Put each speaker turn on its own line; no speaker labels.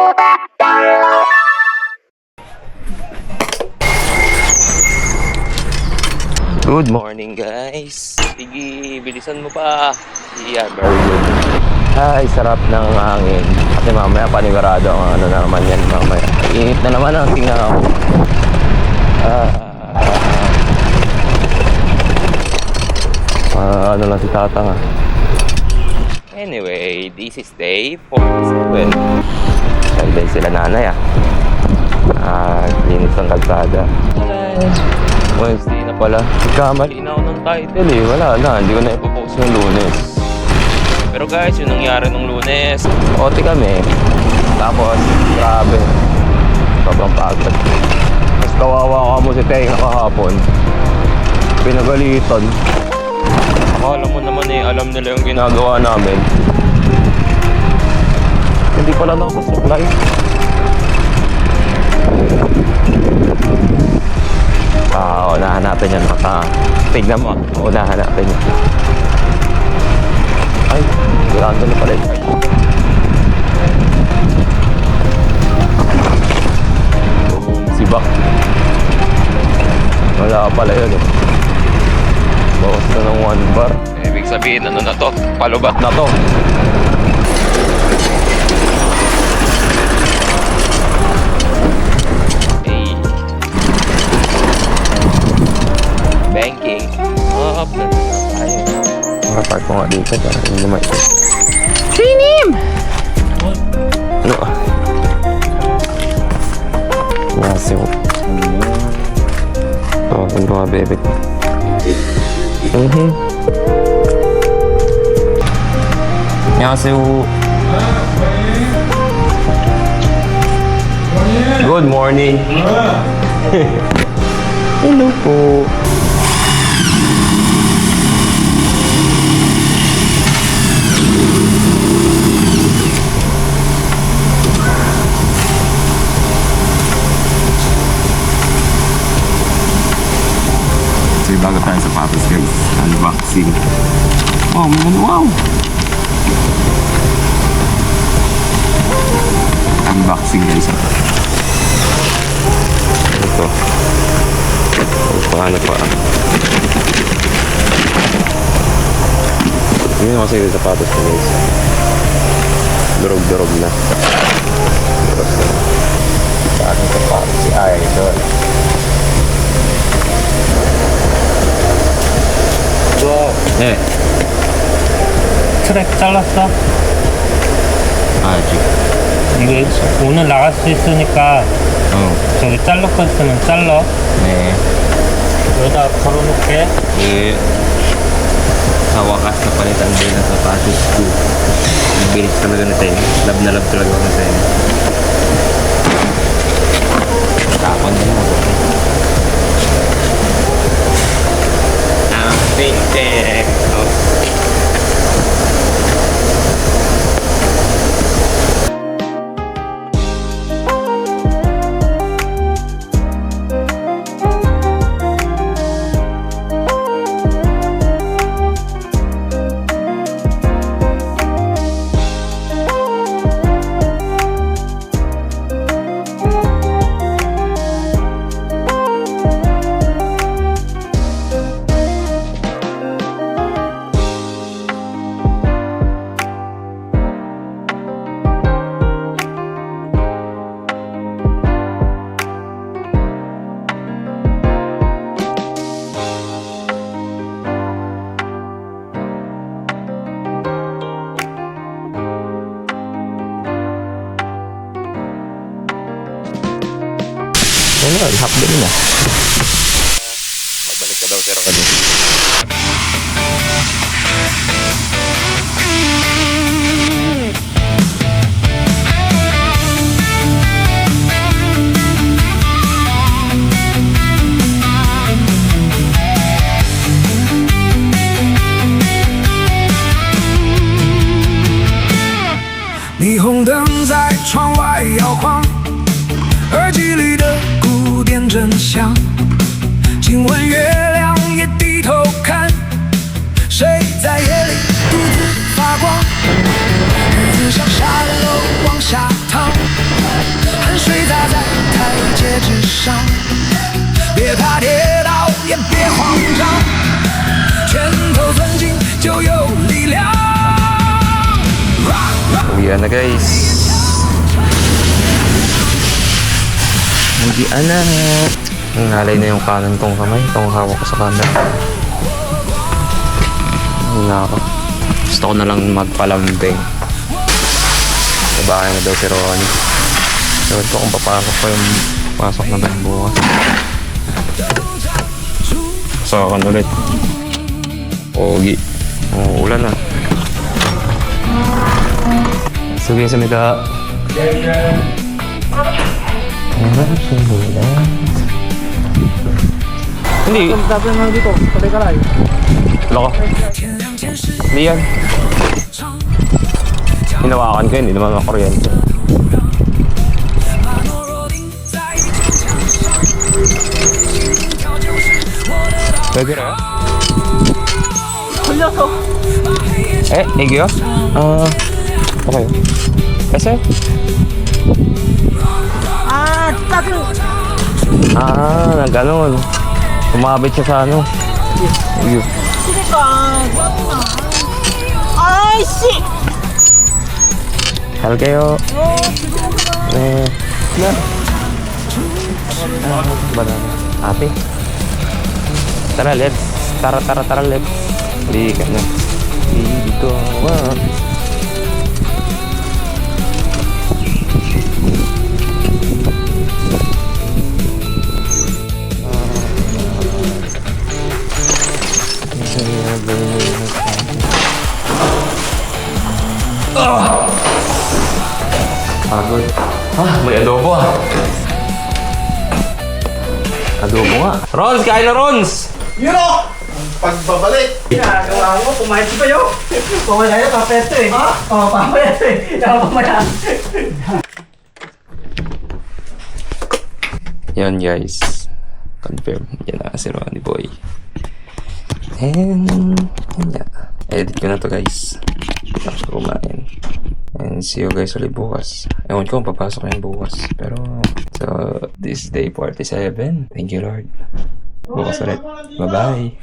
Good morning guys. Sige, bilisan mo pa. Yeah, very good. Ay, sarap ng hangin. Kasi mamaya panigurado ang ano na naman yan mamaya. Init na naman ang tingaw. Ano lang si Tatang ah. Anyway, this is day 47. Salday sila nanay ah. Linis ng kalsada. Wednesday na pala. Kamali na ako ng title eh. Wala na, hindi ko na ipopost yung Lunes. Pero guys, yung nangyari nung Lunes, OT kami. Tapos, grabe. Sobrang pagod. Mas kawawa ka mo si Tenga kahapon. Pinagalitan. Akala mo naman eh, alam nila yung ginagawa namin. Hindi pala nakasupply. Unahan natin yan. Tignan mo. Unahan natin yan. Ay, gano'n na pala yun. Sibak. Wala pala yun eh. Bawas na ng 1 bar. Ibig sabihin, ano na to? Palubat na to. Banking. Up na tayo. Makapark ko nga dito para hindi naman ito.
Sinim!
Ano? Nasiw. Tawagan ko nga bebe ko. Nasiw. Good morning. Hello po.
So yung bago tayo sa Papas guys, unboxing. Oh man, wow! Unboxing guys.
Ito. Paano pa? Hindi naman sa'yo sa sapatos ko guys. Durog-durog na. Durog na. Sa aking sapatos si Idol. 네.
트랙 잘랐어?
아직.
이거 오늘 나갈 수 있으니까 저기 잘라 거 있으면 잘라.
네.
여기다 걸어놓게.
Eh, sa wakas na palitan din ang sapatos ko. Bilis talaga na tayo. Love na love talaga ako na tayo. Tapon din ako. Pink. Ano, ihap din na. Magbalik ka daw pero kanina.
上，别怕跌倒，也别慌张，拳头攥紧就有力量。
Uwian na guys. Uwian na. Nangalay na yung kanan kong kamay. Itong hawak ko sa camera. Ay nako. Gusto ko na lang magpalambing. Babae na daw si Ronnie. Ewan ko kung papasok pa yung pasok na tayo bukas. Pasokan ulit. Pogi. Ulan na. 수고했습니다. Hindi.
Sabi mo dito, patay ka lang.
Loko. Hindi yan. Hinawakan ko yun, hindi naman makakuryente. Pwede rin?
걸려서.
이게요? Okay. Kasi?
아, 짜증.
Nagganon. Umabit siya sa ano. Iyo.
그니까, 짜증나. 아이씨!
Halkayo. 네. Banana. Ate. Tara, let's. Tara, let's. Hindi ka na. Hindi ko. Pagod. May adobo Adobo nga. Rons, kain na Rons!
Yun o! Pagbabalik!
Ginagawa mo, kumain pa yun. Pamaya yun, papeto eh. Ha? Oo, pamaya eh. Pamaya.
Yan guys. Confirm. Yan na si Ronnie Boy. And yan na. Edit ko na to guys. Tapos ko kumain. And see you guys ulit bukas. Ewan ko kung papasok yan bukas. Pero, so, this is day 47. Thank you Lord. Bukas ulit. Bye-bye.